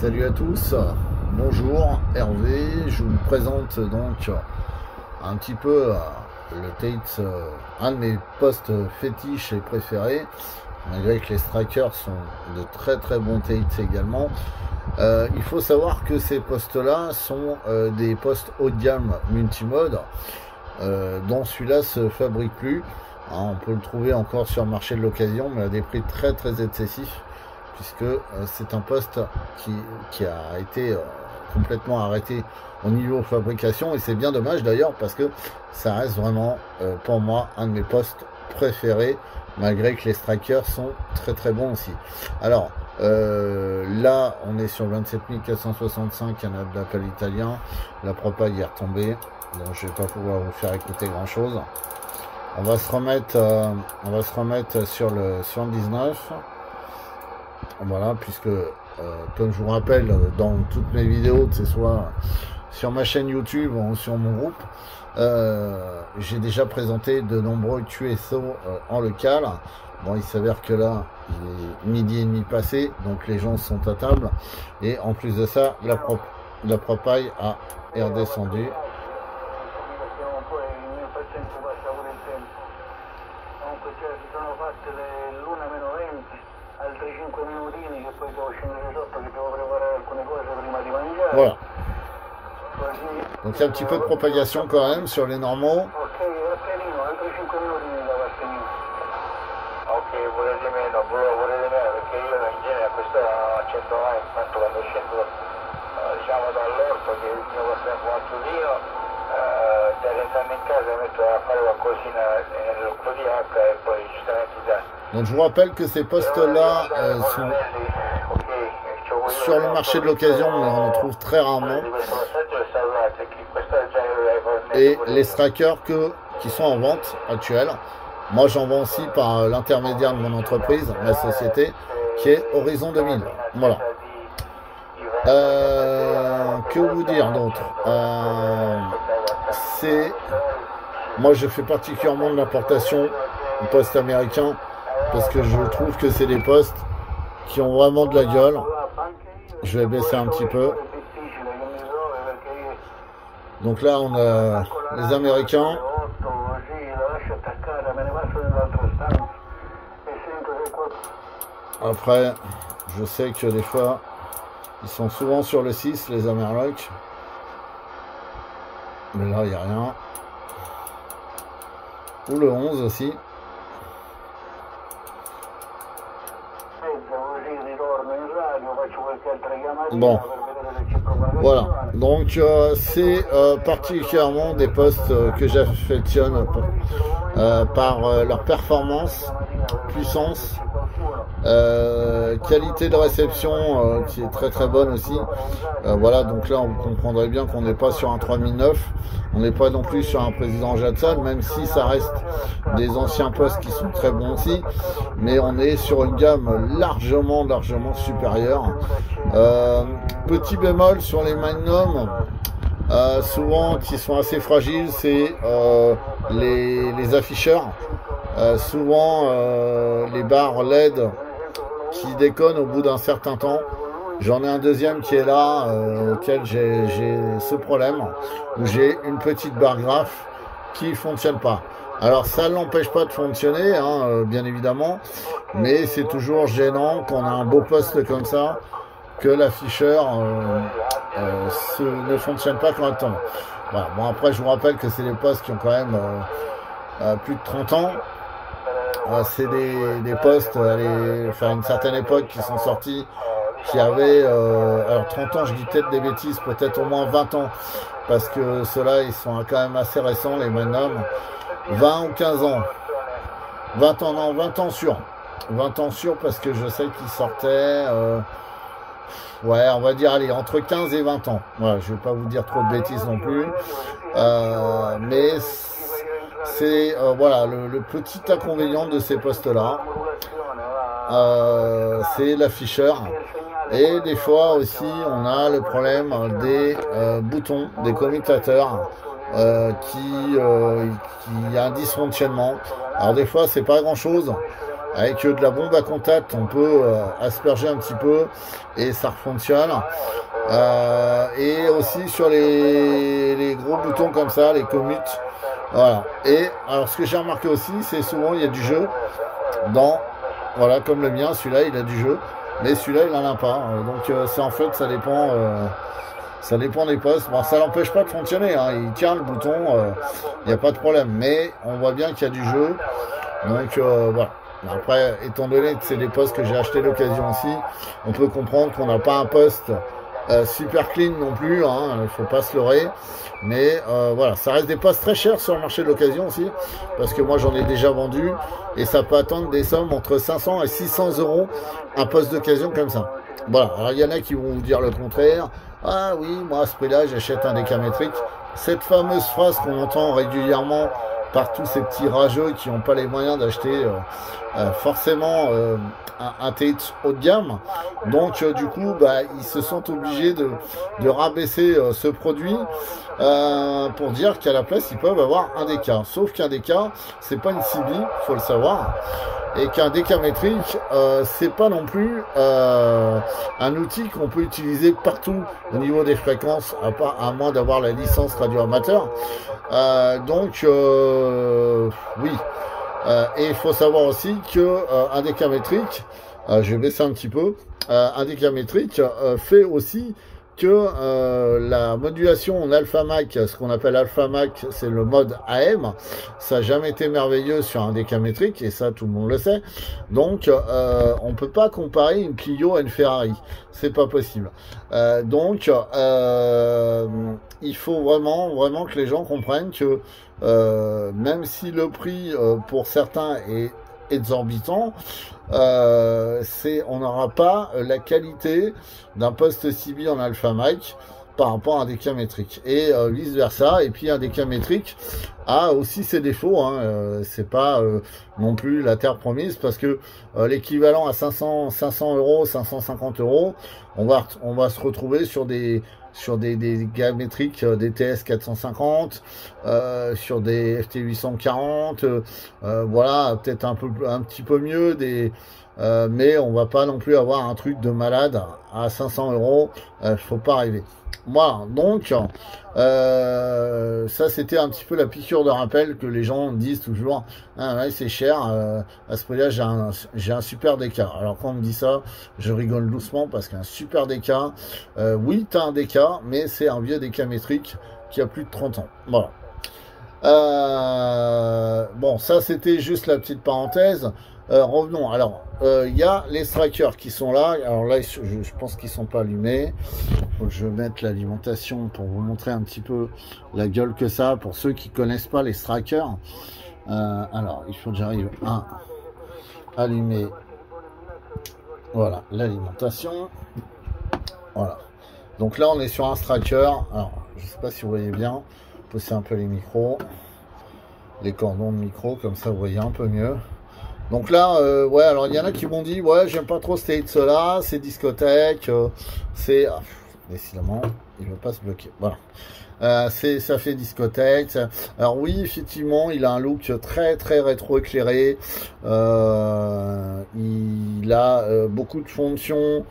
Salut à tous, bonjour Hervé, je vous présente donc un petit peu le Tate, un de mes postes fétiches et préférés, malgré que les strikers sont de très bons Tate également. Il faut savoir que ces postes là sont des postes haut de gamme multimode, dont celui-là se fabrique plus. On peut le trouver encore sur le marché de l'occasion, mais à des prix très excessifs, puisque c'est un poste qui a été complètement arrêté au niveau fabrication, et c'est bien dommage d'ailleurs, parce que ça reste vraiment pour moi un de mes postes préférés, malgré que les strikers sont très bons aussi. Alors là on est sur 27 465, il y en a de l'appel italien, la propag est retombée, donc je vais pas pouvoir vous faire écouter grand chose. On va se remettre sur le 19. Voilà, puisque comme je vous rappelle dans toutes mes vidéos, que ce soit sur ma chaîne YouTube ou sur mon groupe, j'ai déjà présenté de nombreux QSO en local. Bon, il s'avère que là il est midi et demi passé, donc les gens sont à table, et en plus de ça la propagande est redescendue. Voilà. Donc il y a un petit peu de propagation quand même sur les normaux. Volete meno perché io in genere a questo a 190 tanto quando scendo diciamo dall'orto che il mio tempo mattutino già rientrando in casa mi metto a fare qualcosina nel PDH e poi giustamente da. Donc je vous rappelle que ces postes là sont sur le marché de l'occasion, mais on en trouve très rarement, et les strikers qui sont en vente actuelle. Moi, j'en vends aussi par l'intermédiaire de mon entreprise, ma société, qui est Horizon 2000. Voilà. Que vous dire d'autre? Moi, je fais particulièrement de l'importation de postes américains, parce que je trouve que c'est des postes qui ont vraiment de la gueule. Je vais baisser un petit peu. Donc là, on a les Américains. Après, je sais que des fois, ils sont souvent sur le 6, les Amerlocs. Mais là, il n'y a rien. Ou le 11 aussi. Bon, voilà, donc c'est particulièrement des postes que j'affectionne par leur performance, puissance, qualité de réception qui est très bonne aussi. Voilà, donc là on comprendrait bien qu'on n'est pas sur un 3009, on n'est pas non plus sur un président Jadson, même si ça reste des anciens postes qui sont très bons aussi, mais on est sur une gamme largement supérieure. Petit bémol sur les Magnum, souvent qui sont assez fragiles, c'est les afficheurs, souvent les barres LED qui déconnent au bout d'un certain temps. J'en ai un deuxième qui est là, auquel j'ai ce problème, où j'ai une petite barre graphe qui fonctionne pas. Alors ça ne l'empêche pas de fonctionner, hein, bien évidemment, mais c'est toujours gênant quand on a un beau poste comme ça, que l'afficheur ne fonctionne pas correctement. Voilà. Bon, après je vous rappelle que c'est des postes qui ont quand même plus de 30 ans. C'est des postes à une certaine époque qui sont sortis, qui avaient alors 30 ans, je dis peut-être des bêtises, peut-être au moins 20 ans, parce que ceux-là ils sont quand même assez récents, les Magnum. 20 ou 15 ans, 20 ans, non, 20 ans sûr, 20 ans sûr, parce que je sais qu'ils sortaient ouais, on va dire, allez, entre 15 et 20 ans. Voilà, je vais pas vous dire trop de bêtises non plus, mais c'est voilà, le petit inconvénient de ces postes là, c'est l'afficheur. Et des fois aussi on a le problème des boutons, des commutateurs qui a un dysfonctionnement. Alors des fois c'est pas grand chose, avec de la bombe à contact, on peut asperger un petit peu et ça fonctionne. Et aussi sur les gros boutons comme ça, les commutes. Voilà. Et alors ce que j'ai remarqué aussi, c'est souvent il y a du jeu dans, voilà, comme le mien, celui-là il a du jeu, mais celui-là il en a pas. Donc c'est en fait ça dépend des postes. Bon, ça l'empêche pas de fonctionner, hein. Il tient le bouton, il n'y a pas de problème, mais on voit bien qu'il y a du jeu. Donc voilà. Après, étant donné que c'est des postes que j'ai acheté d'occasion aussi, on peut comprendre qu'on n'a pas un poste super clean non plus, hein, il faut pas se leurrer. Mais voilà, ça reste des postes très chers sur le marché de l'occasion aussi, parce que moi j'en ai déjà vendu, et ça peut attendre des sommes entre 500 et 600 euros un poste d'occasion comme ça. Voilà, alors il y en a qui vont vous dire le contraire. Ah oui, moi à ce prix-là, j'achète un décamétrique. Cette fameuse phrase qu'on entend régulièrement par tous ces petits rageux qui n'ont pas les moyens d'acheter forcément un TX haut de gamme. Donc du coup, bah, ils se sont obligés de rabaisser ce produit pour dire qu'à la place, ils peuvent avoir un DK. Sauf qu'un DK, c'est pas une CB, faut le savoir. Et qu'un décamétrique, c'est pas non plus un outil qu'on peut utiliser partout au niveau des fréquences, à moins d'avoir la licence radio amateur. Donc oui. Et il faut savoir aussi que un décamétrique, je vais baisser un petit peu, un décamétrique fait aussi que la modulation en alpha Mac, ce qu'on appelle alpha Mac, c'est le mode AM, ça n'a jamais été merveilleux sur un décamétrique, et ça tout le monde le sait. Donc on peut pas comparer une Clio à une Ferrari, c'est pas possible. Donc il faut vraiment que les gens comprennent que même si le prix pour certains est exorbitant, on n'aura pas la qualité d'un poste CB en alpha Mac par rapport à un décamétrique, et vice versa. Et puis un décamétrique a aussi ses défauts, hein. C'est pas non plus la terre promise, parce que l'équivalent à 500 euros, 550 euros, on va se retrouver sur des gamétriques, des TS 450, sur des FT 840, voilà, peut-être un petit peu mieux, mais on va pas non plus avoir un truc de malade à 500 euros, faut pas rêver. Voilà, donc ça c'était un petit peu la piqûre de rappel que les gens disent toujours. Ah ouais, c'est cher, à ce prix-là j'ai un super DK. Alors quand on me dit ça, je rigole doucement, parce qu'un super DK, oui tu as un DK, mais c'est un vieux DK métrique qui a plus de 30 ans. Voilà. Bon, ça c'était juste la petite parenthèse. Revenons. Alors, il y a les strikers qui sont là. Alors là, je pense qu'ils sont pas allumés. Faut que je mette l'alimentation pour vous montrer un petit peu la gueule que ça a pour ceux qui connaissent pas les strikers. Alors, il faut que j'arrive à allumer. Voilà, l'alimentation. Voilà. Donc là, on est sur un striker. Alors, je sais pas si vous voyez bien. Pousser un peu les micros, les cordons de micro, comme ça vous voyez un peu mieux. Donc là, ouais, alors il y en a qui m'ont dit, ouais, j'aime pas trop cette là, c'est discothèque, c'est... Ah, décidément, il veut pas se bloquer, voilà. Ça fait discothèque. Alors oui, effectivement, il a un look très rétro éclairé. Il a beaucoup de fonctions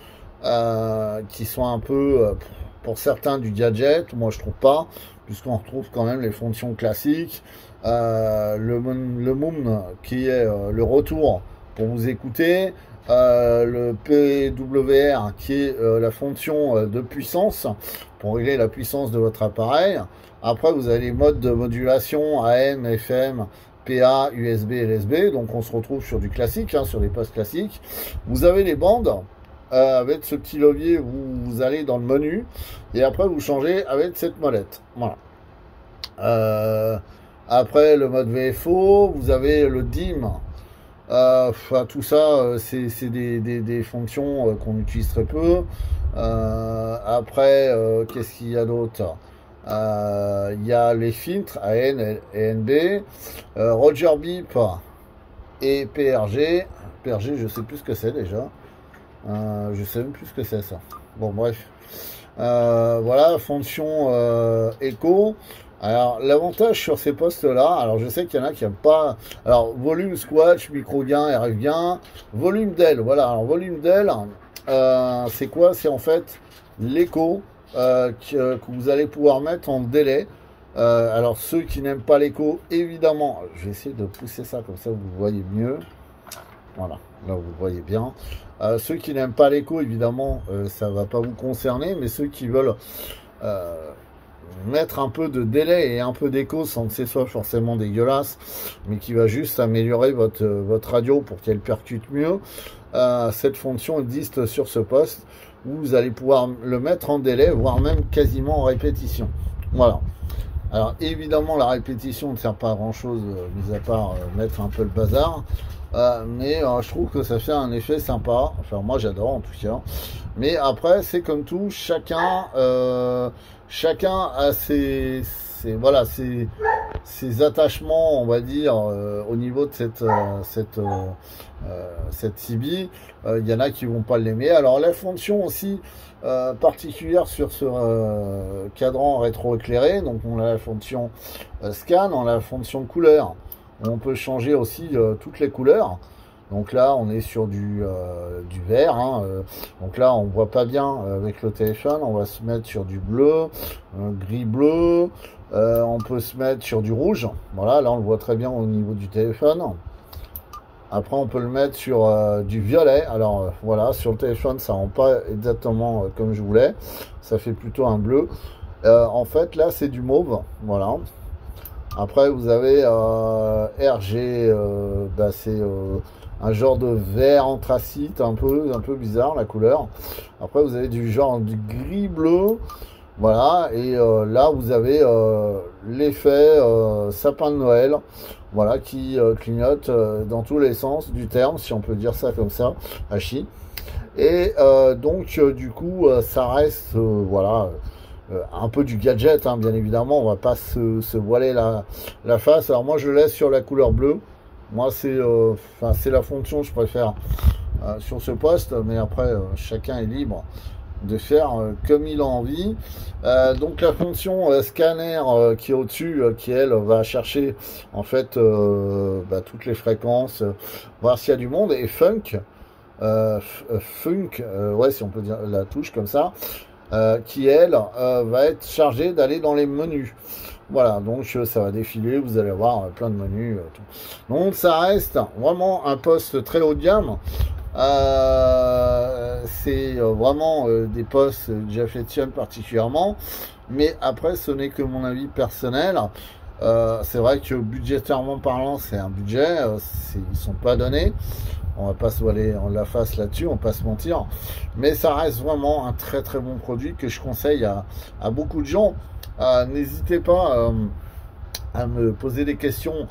qui sont un peu, pour certains, du gadget. Moi, je trouve pas, puisqu'on retrouve quand même les fonctions classiques. Le Moon qui est le retour pour vous écouter, le PWR qui est la fonction de puissance pour régler la puissance de votre appareil. Après vous avez les modes de modulation AM, FM, PA, USB, LSB, donc on se retrouve sur du classique, hein, sur les postes classiques. Vous avez les bandes avec ce petit levier où vous allez dans le menu, et après vous changez avec cette molette. Voilà. Après le mode VFO, vous avez le DIM. Tout ça, c'est des fonctions qu'on utilise très peu. Après, qu'est-ce qu'il y a d'autre? Il y a les filtres AN et NB, Roger Beep et PRG. PRG, je sais plus ce que c'est déjà. Je sais même plus ce que c'est ça. Bon, bref. Voilà, fonction écho. Alors, l'avantage sur ces postes-là, alors je sais qu'il y en a qui n'aiment pas. Alors, volume squash, micro gain, RF gain, volume d'aile. Voilà, alors volume d'aile, c'est quoi? C'est en fait l'écho que vous allez pouvoir mettre en délai. Alors, ceux qui n'aiment pas l'écho, évidemment, je vais essayer de pousser ça comme ça, vous voyez mieux. Voilà, là vous voyez bien. Ceux qui n'aiment pas l'écho, évidemment, ça va pas vous concerner, mais ceux qui veulent mettre un peu de délai et un peu d'écho sans que ce soit forcément dégueulasse, mais qui va juste améliorer votre radio pour qu'elle percute mieux, cette fonction existe sur ce poste où vous allez pouvoir le mettre en délai, voire même quasiment en répétition. Voilà. Alors évidemment la répétition ne sert pas à grand chose, mis à part mettre un peu le bazar, mais je trouve que ça fait un effet sympa, enfin moi j'adore en tout cas, mais après c'est comme tout, chacun a voilà, ses attachements, on va dire, au niveau de cette CB. Il y en a qui vont pas l'aimer. Alors la fonction aussi particulière sur ce cadran rétroéclairé, donc on a la fonction scan, on a la fonction couleur. On peut changer aussi toutes les couleurs. Donc là, on est sur du vert. Hein, donc là, on voit pas bien avec le téléphone. On va se mettre sur du bleu, gris-bleu. On peut se mettre sur du rouge. Voilà, là, on le voit très bien au niveau du téléphone. Après, on peut le mettre sur du violet. Alors, voilà, sur le téléphone, ça rend pas exactement comme je voulais. Ça fait plutôt un bleu. En fait, là, c'est du mauve. Voilà. Après, vous avez RG, bah, c'est un genre de vert anthracite, un peu bizarre la couleur. Après, vous avez du genre du gris-bleu, voilà. Et là, vous avez l'effet sapin de Noël, voilà, qui clignote dans tous les sens du terme, si on peut dire ça comme ça, Hachi. Et donc, du coup, ça reste, voilà. Un peu du gadget, hein, bien évidemment, on va pas se voiler la face. Alors moi je le laisse sur la couleur bleue. Moi c'est la fonction que je préfère sur ce poste, mais après chacun est libre de faire comme il a envie. Donc la fonction scanner qui est au-dessus, qui elle va chercher en fait bah, toutes les fréquences, voir s'il y a du monde, et funk, ouais, si on peut dire la touche comme ça. Qui elle va être chargée d'aller dans les menus. Voilà, donc ça va défiler, vous allez avoir plein de menus. Tout. Donc ça reste vraiment un poste très haut de gamme. C'est vraiment des postes que j'affectionne particulièrement. Mais après, ce n'est que mon avis personnel. C'est vrai que budgétairement parlant, c'est un budget, ils sont pas donnés. On va pas se voiler en la face là-dessus, on va pas se mentir. Mais ça reste vraiment un très très bon produit que je conseille à beaucoup de gens. N'hésitez pas à me poser des questions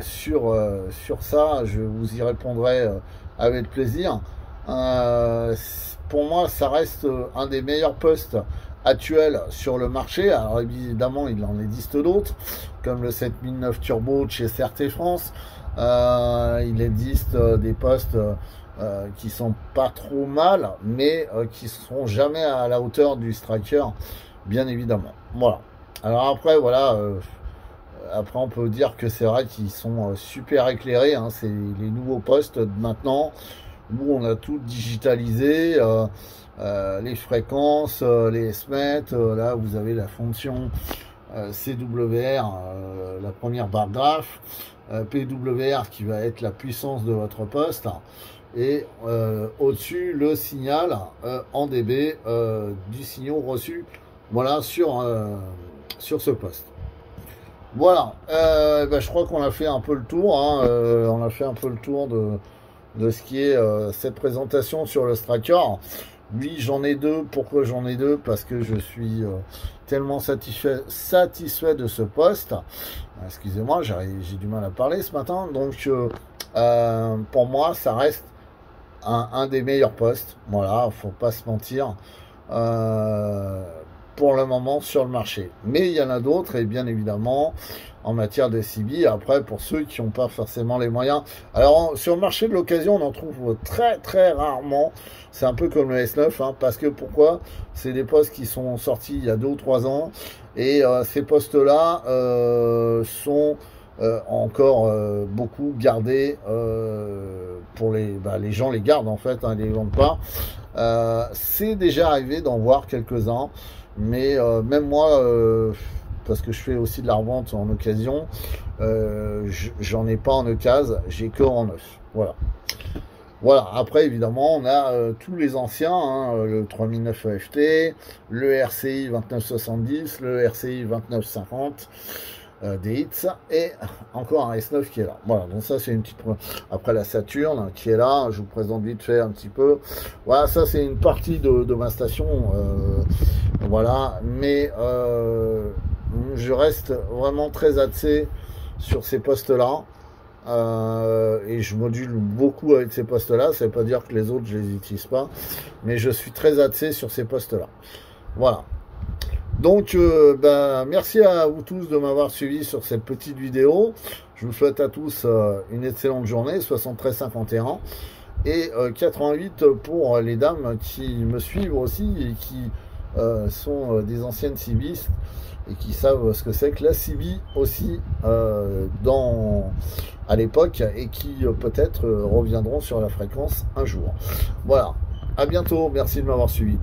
sur ça. Je vous y répondrai avec plaisir. Pour moi, ça reste un des meilleurs postes actuels sur le marché. Alors évidemment, il en existe d'autres, comme le 7009 Turbo de chez CRT France. Il existe des postes qui sont pas trop mal, mais qui seront jamais à la hauteur du Striker, bien évidemment. Voilà. Alors après, voilà. Après, on peut dire que c'est vrai qu'ils sont super éclairés. Hein, c'est les nouveaux postes de maintenant où on a tout digitalisé. Les fréquences, les SMET. Là, vous avez la fonction CWR, la première barre graphe. PWR qui va être la puissance de votre poste, et au-dessus le signal en dB du signal reçu, voilà, sur ce poste. Voilà, je crois qu'on a fait un peu le tour, hein, on a fait un peu le tour de ce qui est cette présentation sur le Striker. Oui, j'en ai deux. Pourquoi j'en ai deux? Parce que je suis tellement satisfait de ce poste. Excusez-moi, j'ai du mal à parler ce matin. Donc, pour moi, ça reste un des meilleurs postes. Voilà, faut pas se mentir. pour le moment sur le marché. Mais il y en a d'autres, et bien évidemment, en matière de CB, après, pour ceux qui n'ont pas forcément les moyens. Alors, sur le marché de l'occasion, on en trouve très, très rarement. C'est un peu comme le S9, hein, parce que pourquoi? C'est des postes qui sont sortis il y a 2 ou 3 ans, et ces postes-là sont encore beaucoup gardés pour les gens les gardent en fait, hein, ils les vendent pas. C'est déjà arrivé d'en voir quelques-uns, mais même moi, parce que je fais aussi de la revente en occasion, j'en ai pas en occasion, j'ai que en neuf. Voilà. Voilà, après évidemment on a tous les anciens, hein, le 3009 EFT, le RCI 2970, le RCI 2950 des hits, et encore un S9 qui est là. Voilà, donc ça c'est une petite... Après la Saturn qui est là, je vous présente vite fait un petit peu. Voilà, ça c'est une partie de ma station, voilà, mais je reste vraiment très axé sur ces postes-là. Et je module beaucoup avec ces postes là, ça veut pas dire que les autres je les utilise pas, mais je suis très axé sur ces postes là. Voilà, donc merci à vous tous de m'avoir suivi sur cette petite vidéo. Je vous souhaite à tous une excellente journée. 73,51 et 88 pour les dames qui me suivent aussi et qui sont des anciennes cibistes et qui savent ce que c'est que la CB aussi à l'époque, et qui peut-être reviendront sur la fréquence un jour. Voilà, à bientôt, merci de m'avoir suivi.